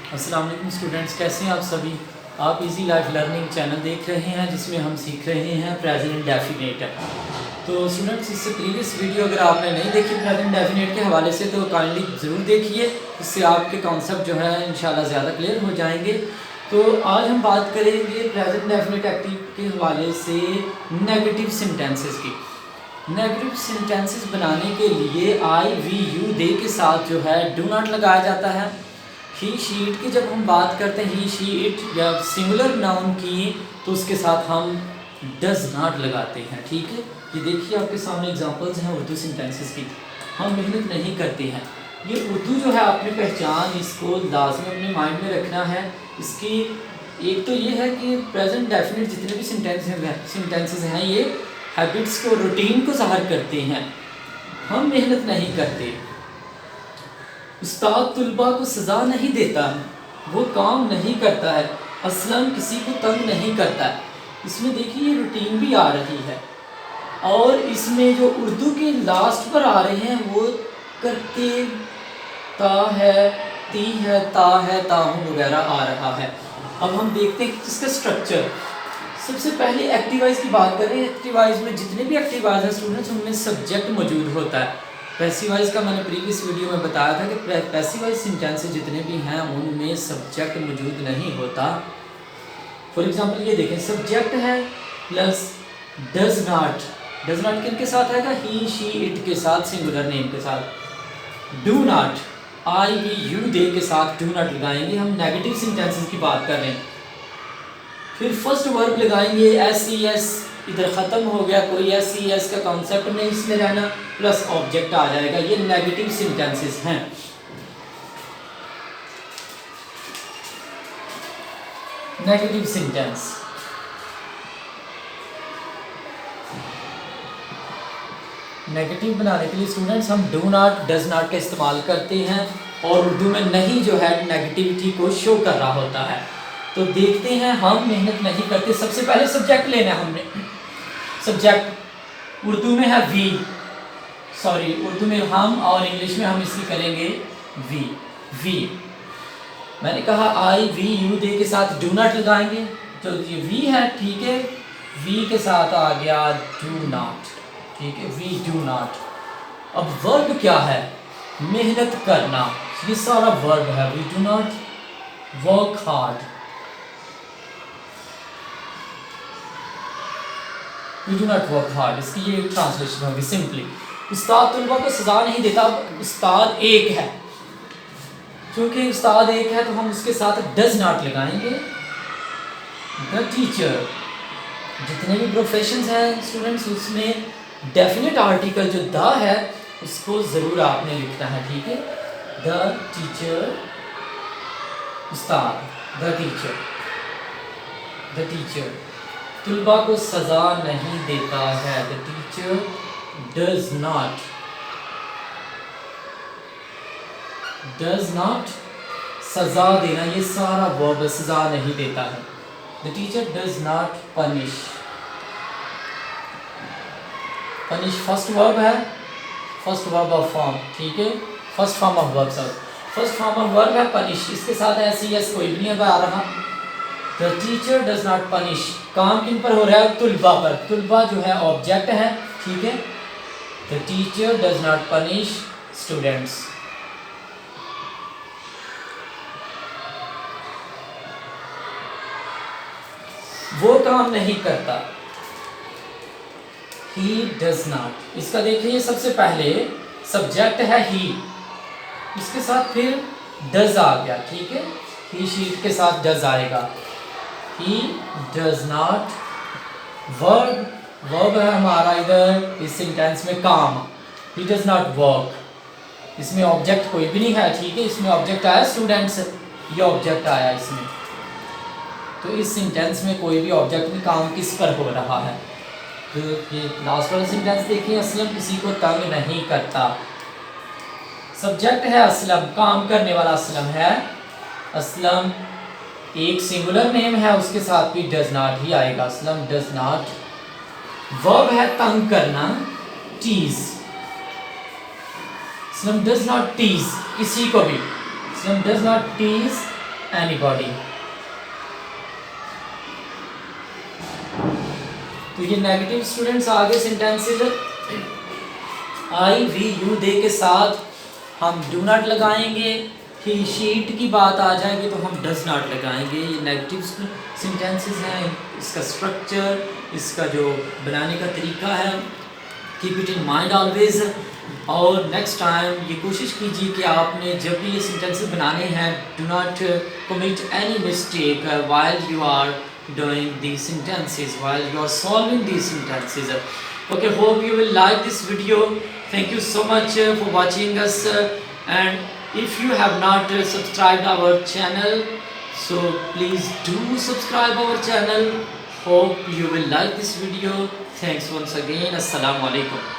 अस्सलाम वालेकुम स्टूडेंट्स, कैसे हैं आप सभी। आप इजी लाइफ लर्निंग चैनल देख रहे हैं जिसमें हम सीख रहे हैं प्रेजेंट इंडेफिनिट। तो स्टूडेंट्स, इससे प्रीवियस वीडियो अगर आपने नहीं देखी प्रेजेंट इंडेफिनिट के हवाले से तो काइंडली ज़रूर देखिए, इससे आपके कॉन्सेप्ट जो है इंशाल्लाह ज़्यादा क्लियर हो जाएंगे। तो आज हम बात करेंगे प्रेजेंट इंडेफिनिट एक्टिव के हवाले से नेगेटिव सेंटेंसेस की। नेगेटिव सेंटेंसेस बनाने के लिए आई वी यू दे के साथ जो है डू नॉट लगाया जाता है। ही शी इट की जब हम बात करते हैं ही शी इट या सिंगुलर नाउन की, तो उसके साथ हम डज नॉट लगाते हैं। ठीक है, ये देखिए आपके सामने एग्जांपल्स हैं उर्दू सेंटेंसेस की। हम मेहनत नहीं करते हैं। ये उर्दू जो है अपनी पहचान, इसको लाजमी अपने माइंड में रखना है। इसकी एक तो ये है कि प्रेजेंट डेफिनेट जितने भी सेंटेंसेस हैं ये हैबिट्स को, रूटीन को ज़ाहिर करते हैं। हम मेहनत नहीं करते। उस्ताद तुलबा को सज़ा नहीं देता, वो काम नहीं करता है, असलन किसी को तंग नहीं करता है। इसमें देखिए ये रूटीन भी आ रही है, और इसमें जो उर्दू के लास्ट पर आ रहे हैं वो करते, ता है, ती है, ताहूँ वगैरह आ रहा है। अब हम देखते हैं कि इसका स्ट्रक्चर। सबसे पहले एक्टिवाइज की बात करें। एक्टिवाइज में जितने भी एक्टिवाइज हैं स्टूडेंट्स, उनमें सब्जेक्ट मौजूद होता है। पैसिवाइज का मैंने प्रीवियस वीडियो में बताया था कि पैसिवाइज सेंटेंसेस जितने भी हैं उनमें सब्जेक्ट मौजूद नहीं होता। फॉर एग्जांपल ये देखें, सब्जेक्ट है plus does not. Does not किन के साथ आएगा? ही शी इट के साथ, सिंगुलर नेम के साथ। Do not I we you they के साथ डू नॉट लगाएंगे। हम नेगेटिव सेंटेंसेस की बात कर रहे हैं। फिर फर्स्ट वर्ब लगाएंगे एस ई एस, इधर ख़त्म हो गया, कोई एस ई एस का कॉन्सेप्ट नहीं इसमें रहना, प्लस ऑब्जेक्ट आ जाएगा। ये नेगेटिव सेंटेंसेस हैं। नेगेटिव सेंटेंस नेगेटिव बनाने के लिए स्टूडेंट्स हम डू नॉट, डज नॉट का इस्तेमाल करते हैं, और उर्दू में नहीं जो है नेगेटिविटी को शो कर रहा होता है। तो देखते हैं, हम मेहनत नहीं करते। सबसे पहले सब्जेक्ट लेना है हमने। सब्जेक्ट उर्दू में है वी, सॉरी उर्दू में हम, और इंग्लिश में हम इसकी करेंगे वी। वी मैंने कहा आई वी यू दे के साथ डू नॉट लगाएंगे, तो ये वी है, ठीक है। वी के साथ आ गया डू नॉट, ठीक है, वी डू नॉट। अब वर्ब क्या है? मेहनत करना, ये सारा वर्ब है। We do not work hard, we do not work hard. इसकी ये ट्रांसलेशन होगी सिंपली। उस्ताद तुलबा को सजा नहीं देता। उस्ताद एक है, क्योंकि उस्ताद एक है तो हम उसके साथ डज नॉट लगाएंगे। द टीचर, जितने भी प्रोफेशंस हैं स्टूडेंट्स, उसमें डेफिनेट आर्टिकल जो द है उसको ज़रूर आपने लिखना है, ठीक है। The teacher, Ustad, the teacher, the teacher तुलबा को सज़ा नहीं देता है। The teacher does not, does not सज़ा देना, ये सारा वर्ब सज़ा नहीं देता है। The teacher does not punish, punish first verb है, फर्स्ट वर्ब ऑफ फॉर्म, ठीक है, first form of verb, sir first form of verb है पनिश। इसके साथ एस ई एस कोई भी नहीं आ रहा। The teacher does not punish, काम किन पर हो रहा है? तुलबा पर। तुलबा जो है ऑब्जेक्ट है, ठीक है। The teacher does not punish students. वो काम नहीं करता, he does not। इसका देखिए सबसे पहले सब्जेक्ट है ही, इसके साथ फिर डज आ गया, ठीक है। ही शीट के साथ डज आएगा। he does not verb, verb है हमारा इधर इस सेंटेंस में काम। he does not work, इसमें ऑब्जेक्ट कोई भी नहीं है, ठीक है। इसमें ऑब्जेक्ट आया स्टूडेंट्स, ये ऑब्जेक्ट आया इसमें। तो इस सेंटेंस में कोई भी ऑब्जेक्ट नहीं, काम किस पर हो रहा है। तो ये लास्ट वाला सेंटेंस देखिए, असलम किसी को तंग नहीं करता। सब्जेक्ट है असलम, काम करने वाला असलम है। असलम एक सिंगुलर नेम है, उसके साथ भी डज नॉट ही आएगा। Aslam does not. वर्ब है तंग करना, tease. Aslam does not tease किसी को भी। Aslam does not tease anybody। तो ये नेगेटिव स्टूडेंट्स आगे sentences I we you they के साथ हम डू नॉट लगाएंगे। ही शीट की बात आ जाएगी तो हम डज नॉट लगाएंगे। ये नेगेटिव सेंटेंसेस हैं, इसका स्ट्रक्चर, इसका जो बनाने का तरीका है, keep it in mind always. और नेक्स्ट टाइम ये कोशिश कीजिए कि आपने जब भी ये सेंटेंसेस बनाने हैं, do not commit any mistake while you are doing these sentences, while you are solving these sentences। Okay, hope you will like this video। Thank you so much for watching us, and if you have not subscribed our channel, so please do subscribe our channel। Hope you will like this video। Thanks once again। Assalamu alaikum।